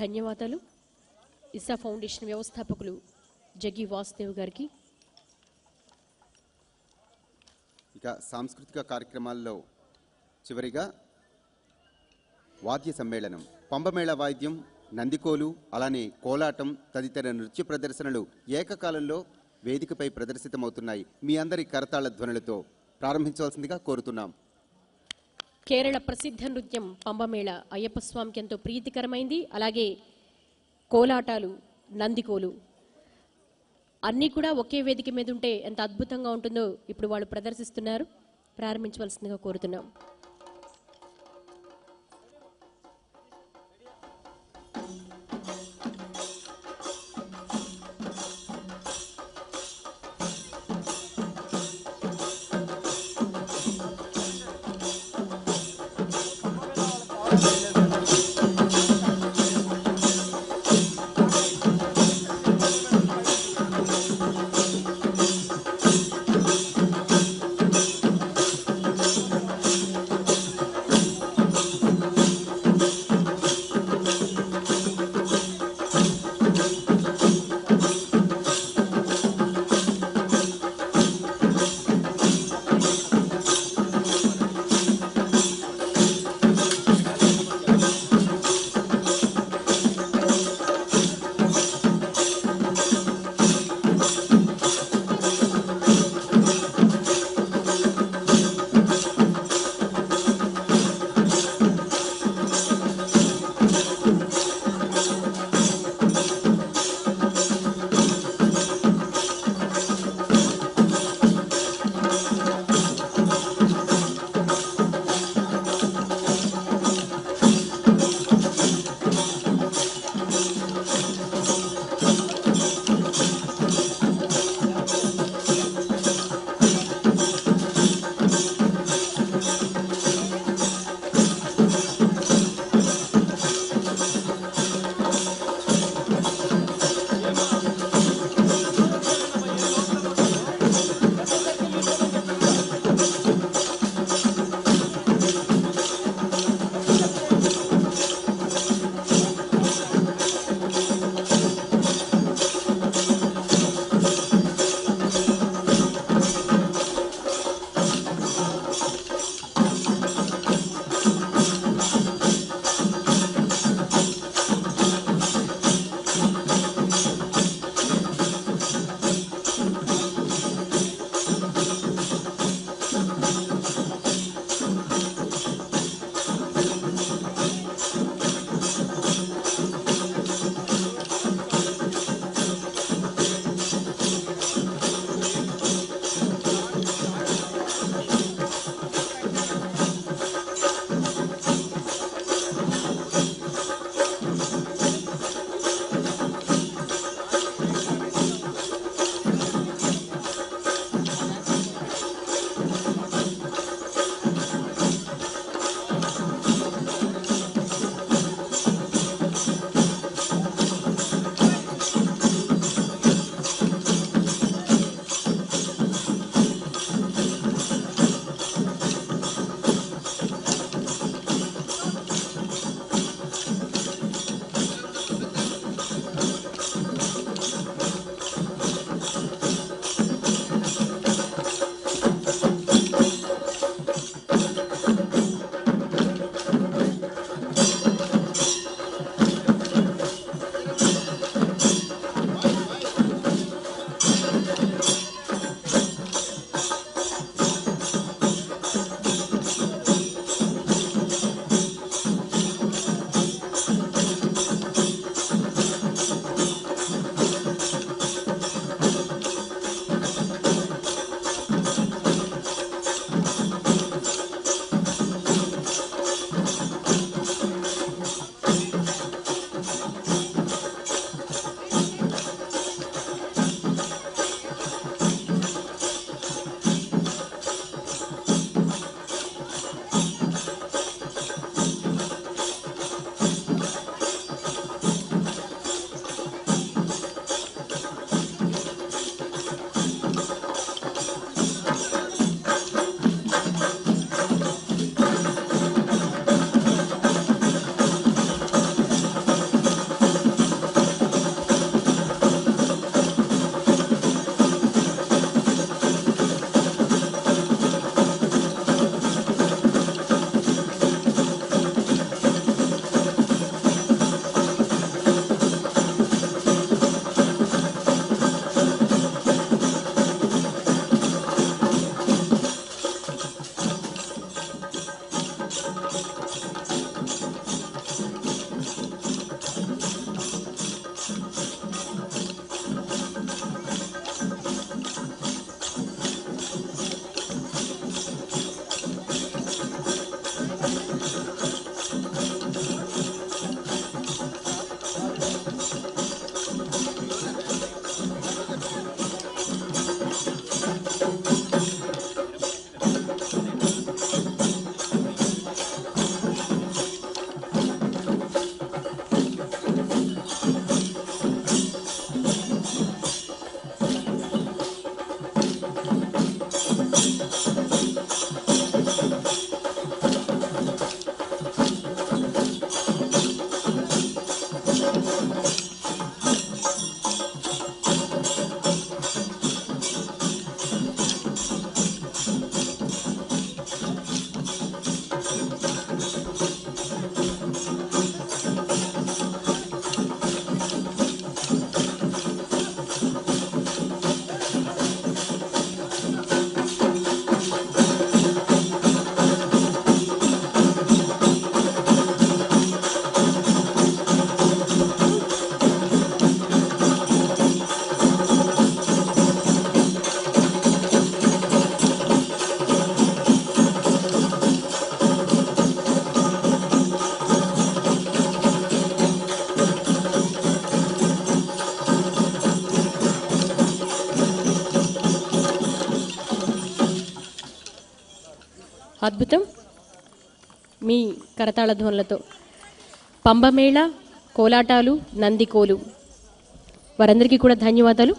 ధన్యవాదాలు. ఇసా ఫౌండేషన్ వ్యవస్థాపకులు జగ్గి వాసుదేవ్ గారికి. ఇక సాంస్కృతిక కార్యక్రమాల్లో చివరిగా వాద్య సమ్మేళనం, పంబమేళ వాయిద్యం, నందికోలు, అలానే కోలాటం తదితర నృత్య ప్రదర్శనలు ఏకకాలంలో వేదికపై ప్రదర్శితమవుతున్నాయి. మీ అందరి కరతాళ ధ్వనులతో ప్రారంభించవలసిందిగా కోరుతున్నాం. కేరళ ప్రసిద్ధ నృత్యం పంబమేళ అయ్యప్ప స్వామికి ఎంతో ప్రీతికరమైంది. అలాగే కోలాటాలు, నందికోలు అన్నీ కూడా ఒకే వేదిక మీద ఉంటే ఎంత అద్భుతంగా ఉంటుందో ఇప్పుడు వాళ్ళు ప్రదర్శిస్తున్నారు. ప్రారంభించవలసిందిగా కోరుతున్నాం. అద్భుతం. మీ కరతాళ ధ్వనులతో పంబమేళ, కోలాటాలు, నందికోలు వారందరికీ కూడా ధన్యవాదాలు.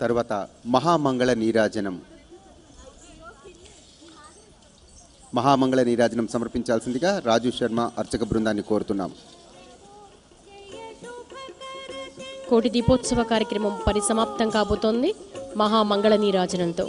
తర్వాత మహామంగళ నీరాజనం. మహామంగళ నీరాజనం సమర్పించాల్సిందిగా రాజు శర్మ అర్చక బృందాన్ని కోరుతున్నాం. కోటి దీపోత్సవ కార్యక్రమం పరిసమాప్తం కాబోతోంది మహామంగళ నీరాజనంతో.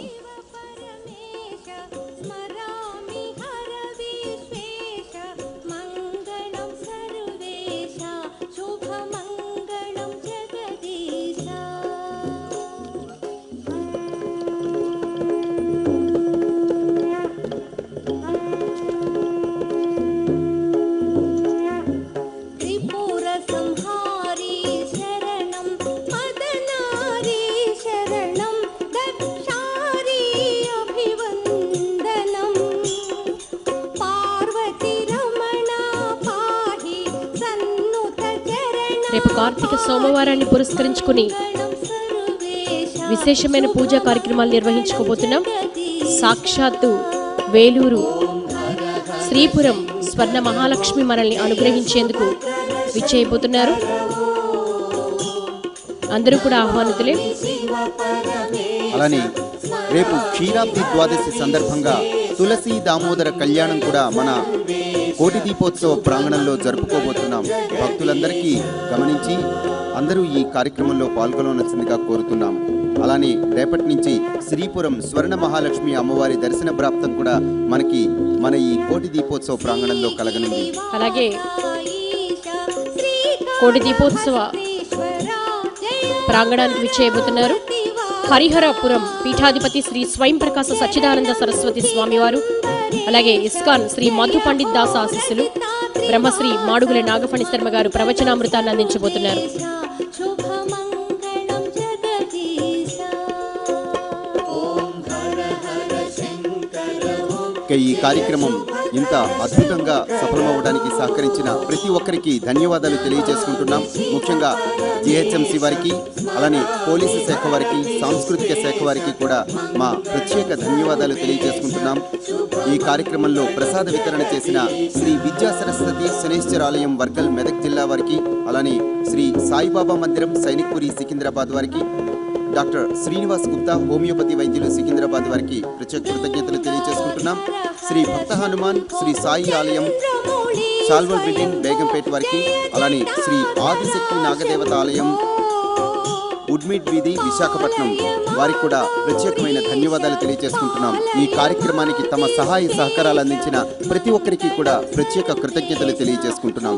రేపు కార్తీక సోమవారాన్ని పురస్కరించుకుని విశేషమైన పూజా కార్యక్రమాలు నిర్వహించుకోబోతున్నాం. సాక్షాత్తు వేలూరు శ్రీపురం స్వర్ణ మహాలక్ష్మి మనల్ని అనుగ్రహించేందుకు విచ్చేయబోతున్నారు. అందరూ కూడా ఆహ్వానితులే. అలానే రేపు క్షీరాబ్ది ద్వాదశి సందర్భంగా తులసి దామోదర కళ్యాణం కూడా మన కోటి దీపోత్సవ ప్రాంగణంలో జరుపుకోబోతున్నాం. భక్తులందరికీ గమనించి అందరూ ఈ కార్యక్రమంలో పాల్గొనవలసిందిగా కోరుతున్నాం. అలానే రేపటి నుంచి శ్రీపురం స్వర్ణ మహాలక్ష్మి అమ్మవారి దర్శన ప్రాప్తం కూడా మనకి మన ఈ కోటి దీపోత్సవ ప్రాంగణంలో కలగనుంది. అలాగే కోటి దీపోత్సవ ప్రాంగణానికి విచ్చేయబోతున్నారు హరిహరపురం పీఠాధిపతి శ్రీ స్వయం ప్రకాశ సచ్చిదానంద సరస్వతి స్వామివారు, అలాగే ఇస్కాన్ శ్రీ మధు పండిత్ దాస ఆశీస్సులు, బ్రహ్మశ్రీ మాడుగుల నాగఫణి శర్మ గారు ప్రవచనామృతాన్ని అందించబోతున్నారు. ఈ కార్యక్రమం ఇంత అద్భుతంగా సఫలమవడానికి సహకరించిన ప్రతి ఒక్కరికి ధన్యవాదాలు తెలియజేసుకుంటున్నాం. ముఖ్యంగా జిహెచ్ఎంసీ వారికి, అలానే పోలీసు శాఖ వారికి, సాంస్కృతిక శాఖ వారికి కూడా మా ప్రత్యేక ధన్యవాదాలు తెలియజేసుకుంటున్నాం. ఈ కార్యక్రమంలో ప్రసాద వితరణ చేసిన శ్రీ విద్యా సరస్వతి శనేశ్వరాలయం వర్గల్ మెదక్ జిల్లా వారికి, అలానే శ్రీ సాయిబాబా మందిరం సైనిక్పురి సికింద్రాబాద్ వారికి, డాక్టర్ శ్రీనివాస్ గుప్తా హోమియోపతి వైద్యులు సికింద్రాబాద్ వారికి ప్రత్యేక కృతజ్ఞతలు తెలియజేసుకుంటున్నాం. శ్రీ భక్త హనుమాన్ శ్రీ సాయి ఆలయం చాల్వల్ బిల్డింగ్ బేగంపేట వారికి, అలానే శ్రీ ఆదిశక్తి నాగదేవత ఆలయం ఉడ్మిడ్ వీధి విశాఖపట్నం వారికి కూడా ప్రత్యేకమైన ధన్యవాదాలు తెలియజేసుకుంటున్నాం. ఈ కార్యక్రమానికి తమ సహాయ సహకారాలు అందించిన ప్రతి ఒక్కరికి కూడా ప్రత్యేక కృతజ్ఞతలు తెలియజేసుకుంటున్నాం.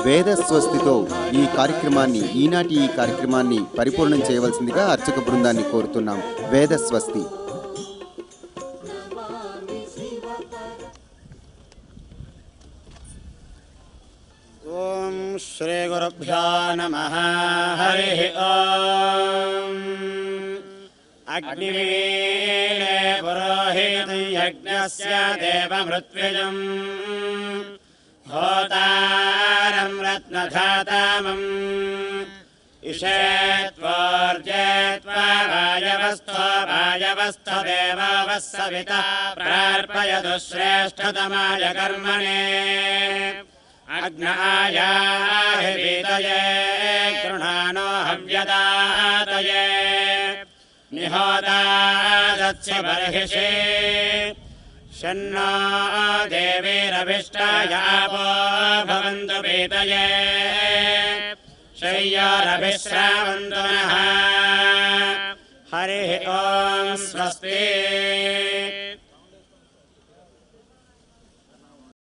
వేద స్వస్తితో ఈ కార్యక్రమాన్ని పరిపూర్ణం చేయవలసిందిగా అర్చక బృందాన్ని కోరుతున్నాం. వేద స్వస్తి. ఓం శ్రీ గురుభ్యో నమః. హరి ఓం. అగ్నివీళే పురోహితం యజ్ఞస్య దేవమృత్విజం హోతారం రత్నధాతామం ఇషేత్వోర్జేత్వా వాయవస్థో దేవో వస్సవితా ప్రార్పయతు శ్రేష్ఠతమాయ కర్మణే. అగ్నాయాహి వీతయే గృహాణో హవ్యదాతయే నిహోదాదత్స్య బర్హిషి शन्नो देवीरभिष्टायापो भवन्तु पीतये शय्यारभिश्रावन्तु नः हरिः ॐ स्वस्ति।